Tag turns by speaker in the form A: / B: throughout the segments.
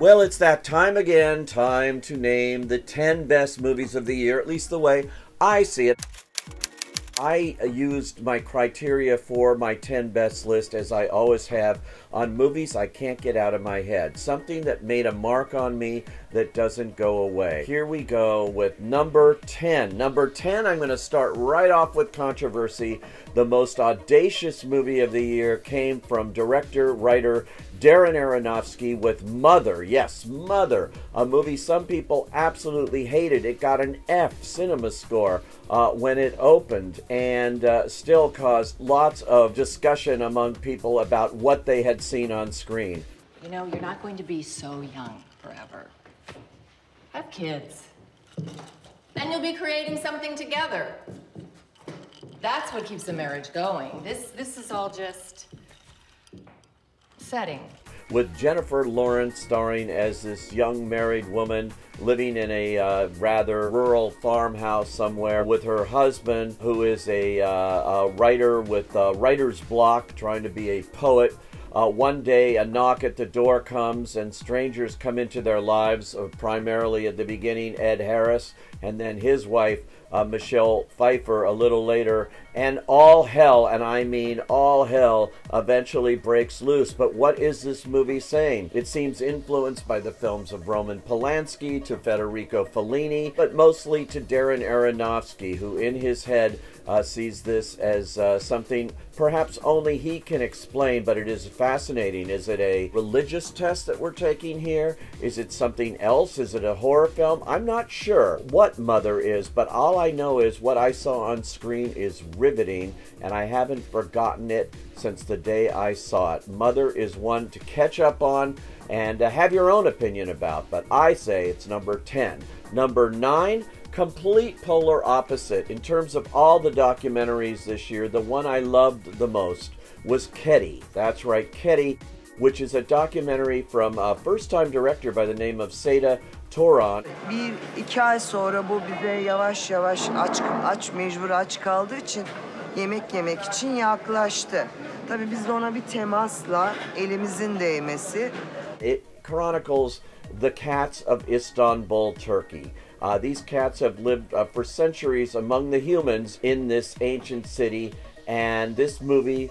A: Well, it's that time again, time to name the 10 best movies of the year, at least the way I see it. I used my criteria for my 10 best list, as I always have, on movies I can't get out of my head. Something that made a mark on me that doesn't go away. Here we go with number 10. Number 10, I'm going to start right off with controversy. The most audacious movie of the year came from director, writer, Darren Aronofsky with Mother. Yes, Mother, a movie some people absolutely hated. It got an F cinema score when it opened, and still caused lots of discussion among people about what they had seen on screen.
B: You know, you're not going to be so young forever. Have kids. Then you'll be creating something together. That's what keeps a marriage going. This is all just setting.
A: With Jennifer Lawrence starring as this young married woman living in a rather rural farmhouse somewhere with her husband, who is a writer with writer's block, trying to be a poet. One day a knock at the door comes and strangers come into their lives, primarily at the beginning Ed Harris and then his wife Michelle Pfeiffer a little later, and all hell, and I mean all hell, eventually breaks loose. But what is this movie saying? It seems influenced by the films of Roman Polanski to Federico Fellini, but mostly to Darren Aronofsky, who in his head sees this as something perhaps only he can explain, but it is fascinating. Is it a religious test that we're taking here? Is it something else? Is it a horror film? I'm not sure what Mother is, but all I know is what I saw on screen is riveting, and I haven't forgotten it since the day I saw it. Mother is one to catch up on and have your own opinion about, but I say it's number 10. Number 9, complete polar opposite. In terms of all the documentaries this year, the one I loved the most was Ketty. That's right, Ketty, which is a documentary from a first-time director by the name of Seda Toran.
C: Bir iki ay sonra bu bize yavaş yavaş mecbur aç kaldığı için yemek için yaklaştı. Tabii biz de ona bir temasla elimizin değmesi.
A: It chronicles the cats of Istanbul, Turkey. These cats have lived for centuries among the humans in this ancient city, and this movie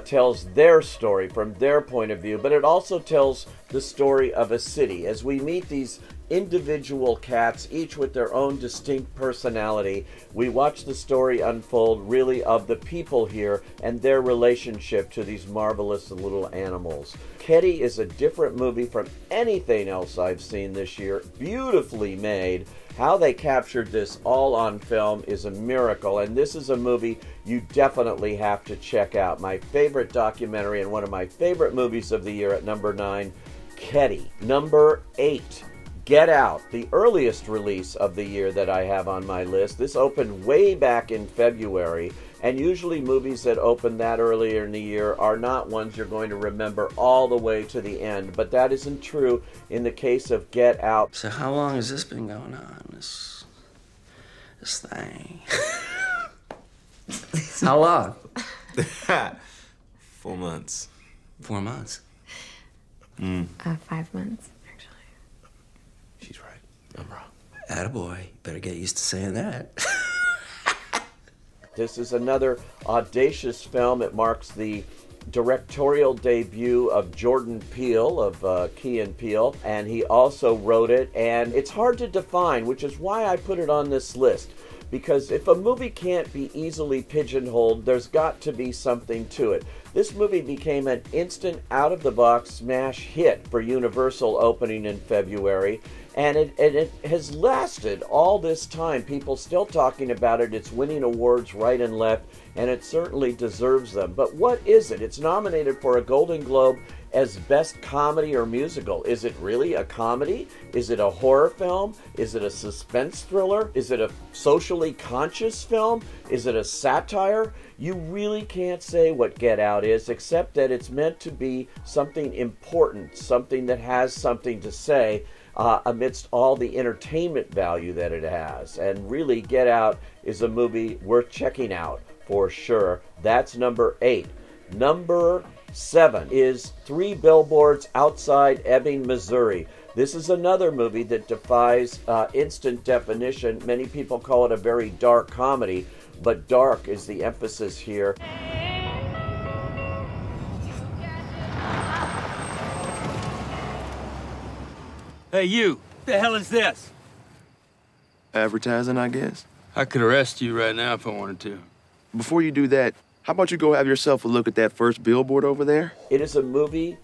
A: tells their story from their point of view, but it also tells the story of a city as we meet these individual cats, each with their own distinct personality. We watch the story unfold really of the people here and their relationship to these marvelous little animals. Ketty is a different movie from anything else I've seen this year. Beautifully made. How they captured this all on film is a miracle, and this is a movie you definitely have to check out. My favorite documentary and one of my favorite movies of the year at number 9, Ketty. Number 8, Get Out, the earliest release of the year that I have on my list. This opened way back in February, and usually movies that open that earlier in the year are not ones you're going to remember all the way to the end, but that isn't true in the case of Get Out.
D: So how long has this been going on, this thing? How long?
E: 4 months.
D: 4 months?
F: 5 months, actually.
E: She's right. I'm wrong.
D: Attaboy. Better get used to saying that.
A: This is another audacious film. It marks the directorial debut of Jordan Peele, of Key and Peele, and he also wrote it, and it's hard to define, which is why I put it on this list. Because if a movie can't be easily pigeonholed, there's got to be something to it. This movie became an instant out-of-the-box smash hit for Universal opening in February, and it has lasted all this time. People still talking about it. It's winning awards right and left, and it certainly deserves them. But what is it? It's nominated for a Golden Globe as Best Comedy or Musical. Is it really a comedy? Is it a horror film? Is it a suspense thriller? Is it a socially conscious film? Is it a satire? You really can't say what Get Out is, except that it's meant to be something important, something that has something to say amidst all the entertainment value that it has. And really, Get Out is a movie worth checking out for sure. That's number 8. Number 7 is 3 Billboards Outside Ebbing, Missouri. This is another movie that defies instant definition. Many people call it a very dark comedy, but dark is the emphasis here.
F: Hey, you. What the hell is this?
E: Advertising, I guess.
F: I could arrest you right now if I wanted to.
E: Before you do that, how about you go have yourself a look at that first billboard over there?
A: It is a movie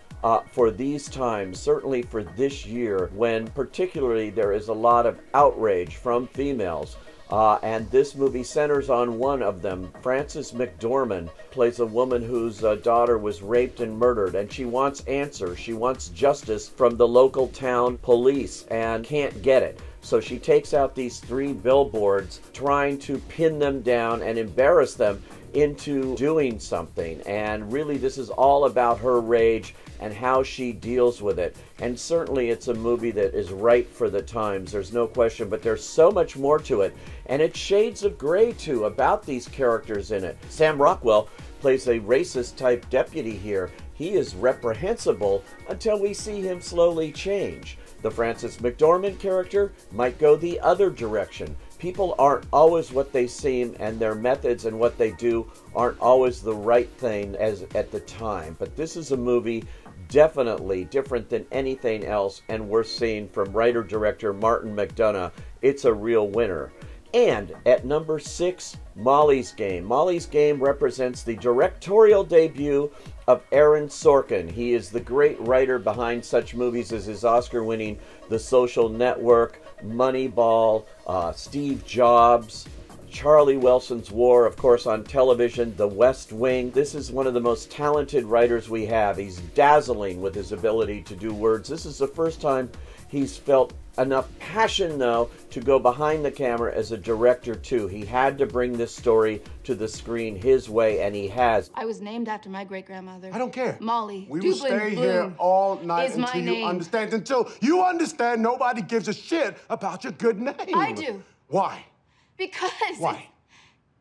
A: for these times, certainly for this year, when particularly there is a lot of outrage from females. And this movie centers on one of them. Frances McDormand plays a woman whose daughter was raped and murdered, and she wants answers. She wants justice from the local town police and can't get it. So she takes out these 3 billboards, trying to pin them down and embarrass them into doing something. And really, this is all about her rage and how she deals with it. And certainly it's a movie that is right for the times, there's no question, but there's so much more to it. And it's shades of gray, too, about these characters in it. Sam Rockwell plays a racist type deputy here. He is reprehensible until we see him slowly change. The Frances McDormand character might go the other direction. People aren't always what they seem, and their methods and what they do aren't always the right thing as at the time. But this is a movie definitely different than anything else, and worth seeing from writer-director Martin McDonagh. It's a real winner. And at number 6, Molly's Game. Molly's Game represents the directorial debut of Aaron Sorkin. He is the great writer behind such movies as his Oscar-winning The Social Network, Moneyball, Steve Jobs, Charlie Wilson's War, of course, on television, The West Wing. This is one of the most talented writers we have. He's dazzling with his ability to do words. This is the first time he's felt enough passion, though, to go behind the camera as a director, too. He had to bring this story to the screen his way, and he has.
G: I was named after my great-grandmother.
H: I don't care.
G: Molly.
H: We will stay here all night until you understand. Until you understand nobody gives a shit about your good name.
G: I do.
H: Why?
G: Because...
H: Why?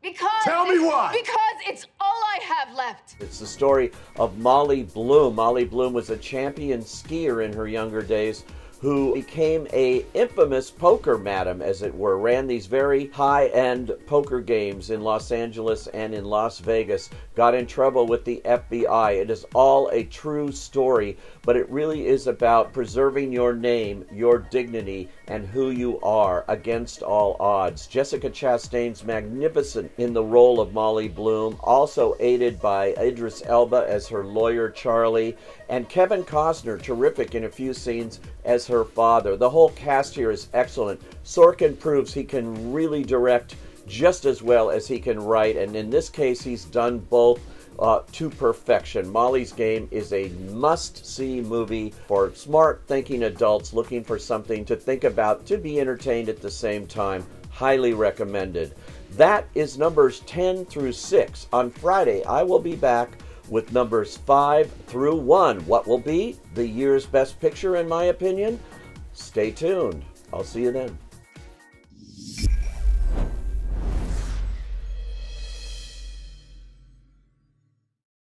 G: Because...
H: Tell me why!
G: Because it's all I have left.
A: It's the story of Molly Bloom. Molly Bloom was a champion skier in her younger days who became a infamous poker madam, as it were, ran these very high-end poker games in Los Angeles and in Las Vegas, got in trouble with the FBI. It is all a true story, but it really is about preserving your name, your dignity, and who you are against all odds. Jessica Chastain's magnificent in the role of Molly Bloom, also aided by Idris Elba as her lawyer Charlie, and Kevin Costner, terrific in a few scenes, as her father. The whole cast here is excellent. Sorkin proves he can really direct just as well as he can write, and in this case he's done both to perfection. Molly's Game is a must-see movie for smart thinking adults looking for something to think about, to be entertained at the same time. Highly recommended. That is numbers 10 through 6. On Friday I will be back with numbers 5 through 1. What will be the year's best picture, in my opinion? Stay tuned. I'll see you then.